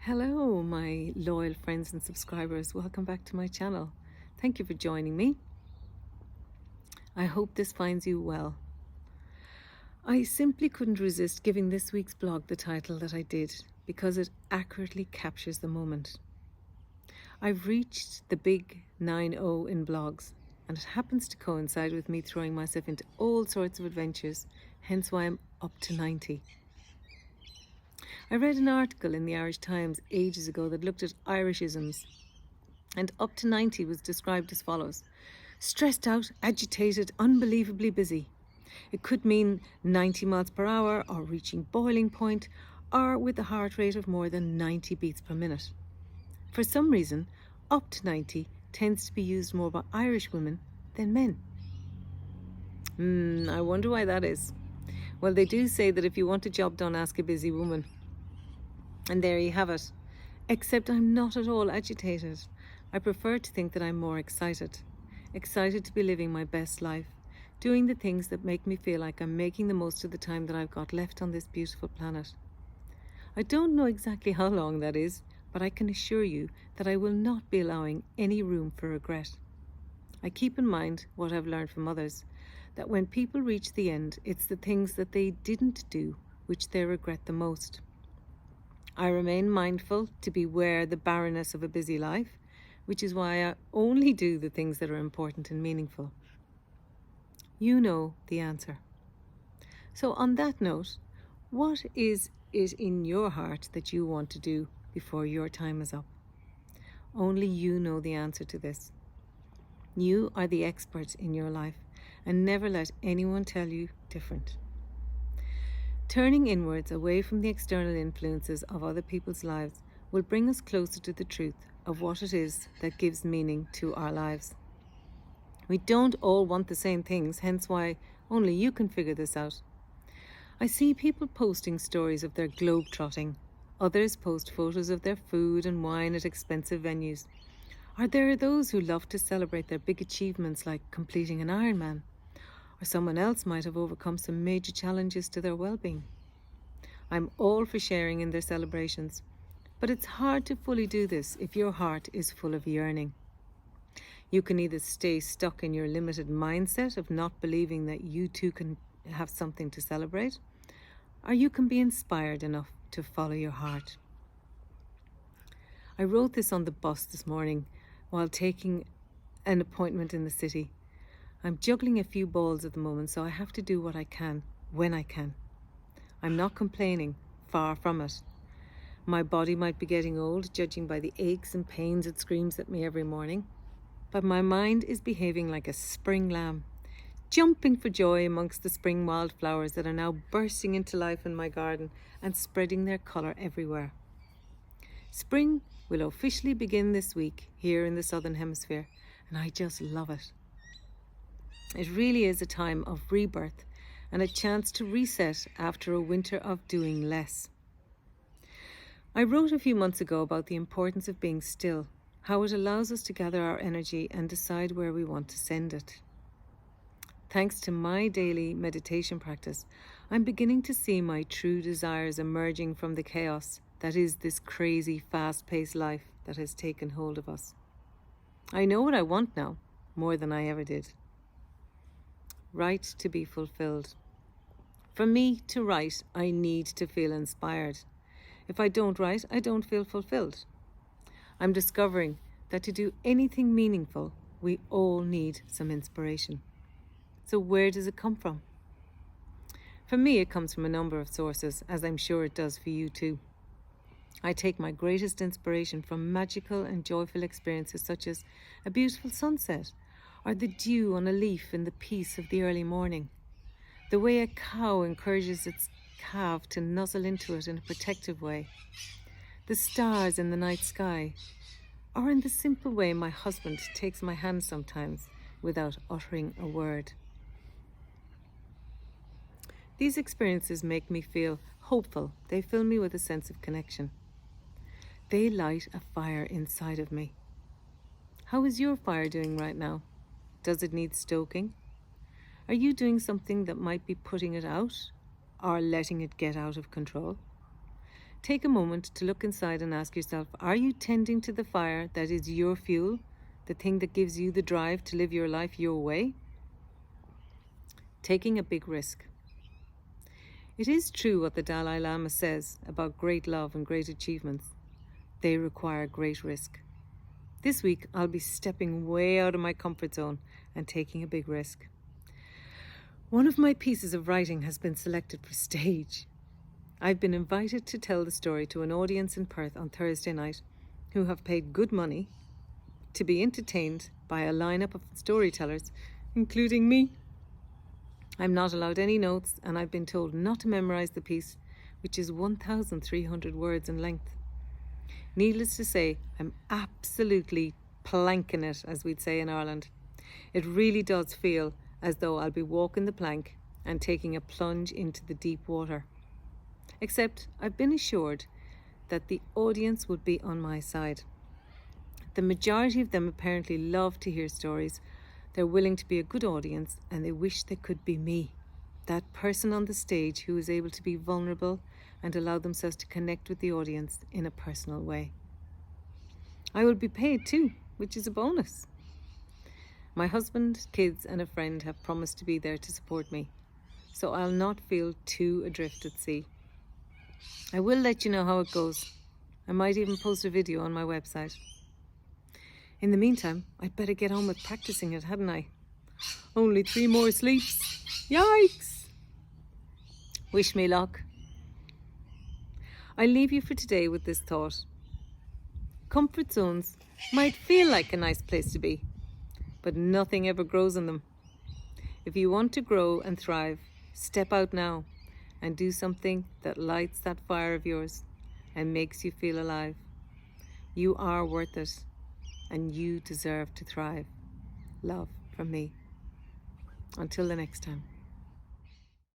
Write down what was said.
Hello, my loyal friends and subscribers. Welcome back to my channel. Thank you for joining me. I hope this finds you well. I simply couldn't resist giving this week's blog the title that I did because it accurately captures the moment. I've reached the big 9-0 in blogs, and it happens to coincide with me throwing myself into all sorts of adventures, hence why I'm up to 90. I read an article in the Irish Times ages ago that looked at Irishisms, and up to 90 was described as follows: stressed out, agitated, unbelievably busy. It could mean 90 miles per hour, or reaching boiling point, or with a heart rate of more than 90 beats per minute. For some reason, up to 90 tends to be used more by Irish women than men. I wonder why that is. Well, they do say that if you want a job done, ask a busy woman. And there you have it. Except I'm not at all agitated. I prefer to think that I'm more excited. Excited to be living my best life, doing the things that make me feel like I'm making the most of the time that I've got left on this beautiful planet. I don't know exactly how long that is, but I can assure you that I will not be allowing any room for regret. I keep in mind what I've learned from others, that when people reach the end, it's the things that they didn't do which they regret the most. I remain mindful to beware the barrenness of a busy life, which is why I only do the things that are important and meaningful. You know the answer. So on that note, what is it in your heart that you want to do before your time is up? Only you know the answer to this. You are the expert in your life, and never let anyone tell you different. Turning inwards, away from the external influences of other people's lives, will bring us closer to the truth of what it is that gives meaning to our lives. We don't all want the same things, hence why only you can figure this out. I see people posting stories of their globe-trotting. Others post photos of their food and wine at expensive venues. Or there are those who love to celebrate their big achievements, like completing an Ironman. Or someone else might have overcome some major challenges to their well-being. I'm all for sharing in their celebrations, but it's hard to fully do this if your heart is full of yearning. You can either stay stuck in your limited mindset of not believing that you too can have something to celebrate, or you can be inspired enough to follow your heart. I wrote this on the bus this morning while taking an appointment in the city. I'm juggling a few balls at the moment, so I have to do what I can when I can. I'm not complaining, far from it. My body might be getting old, judging by the aches and pains it screams at me every morning, but my mind is behaving like a spring lamb, jumping for joy amongst the spring wildflowers that are now bursting into life in my garden and spreading their colour everywhere. Spring will officially begin this week here in the Southern Hemisphere, and I just love it. It really is a time of rebirth and a chance to reset after a winter of doing less. I wrote a few months ago about the importance of being still, how it allows us to gather our energy and decide where we want to send it. Thanks to my daily meditation practice, I'm beginning to see my true desires emerging from the chaos that is this crazy, fast-paced life that has taken hold of us. I know what I want now, more than I ever did. Write to be fulfilled. For me to write, I need to feel inspired. If I don't write, I don't feel fulfilled. I'm discovering that to do anything meaningful, we all need some inspiration. So where does it come from? For me, it comes from a number of sources, as I'm sure it does for you too. I take my greatest inspiration from magical and joyful experiences such as a beautiful sunset, or the dew on a leaf in the peace of the early morning. The way a cow encourages its calf to nuzzle into it in a protective way. The stars in the night sky, or in the simple way my husband takes my hand sometimes without uttering a word. These experiences make me feel hopeful. They fill me with a sense of connection. They light a fire inside of me. How is your fire doing right now? Does it need stoking? Are you doing something that might be putting it out or letting it get out of control? Take a moment to look inside and ask yourself, are you tending to the fire that is your fuel, the thing that gives you the drive to live your life your way? Taking a big risk. It is true what the Dalai Lama says about great love and great achievements. They require great risk. This week, I'll be stepping way out of my comfort zone and taking a big risk. One of my pieces of writing has been selected for stage. I've been invited to tell the story to an audience in Perth on Thursday night who have paid good money to be entertained by a lineup of storytellers, including me. I'm not allowed any notes, and I've been told not to memorize the piece, which is 1,300 words in length. Needless to say, I'm absolutely planking it, as we'd say in Ireland. It really does feel as though I'll be walking the plank and taking a plunge into the deep water. Except I've been assured that the audience would be on my side. The majority of them apparently love to hear stories. They're willing to be a good audience, and they wish they could be me, that person on the stage who is able to be vulnerable and allow themselves to connect with the audience in a personal way. I will be paid too, which is a bonus. My husband, kids and a friend have promised to be there to support me, so I'll not feel too adrift at sea. I will let you know how it goes. I might even post a video on my website. In the meantime, I'd better get on with practicing it, hadn't I? Only 3 more sleeps. Yikes! Wish me luck. I leave you for today with this thought. Comfort zones might feel like a nice place to be, but nothing ever grows in them. If you want to grow and thrive, step out now and do something that lights that fire of yours and makes you feel alive. You are worth it, and you deserve to thrive. Love from me. Until the next time.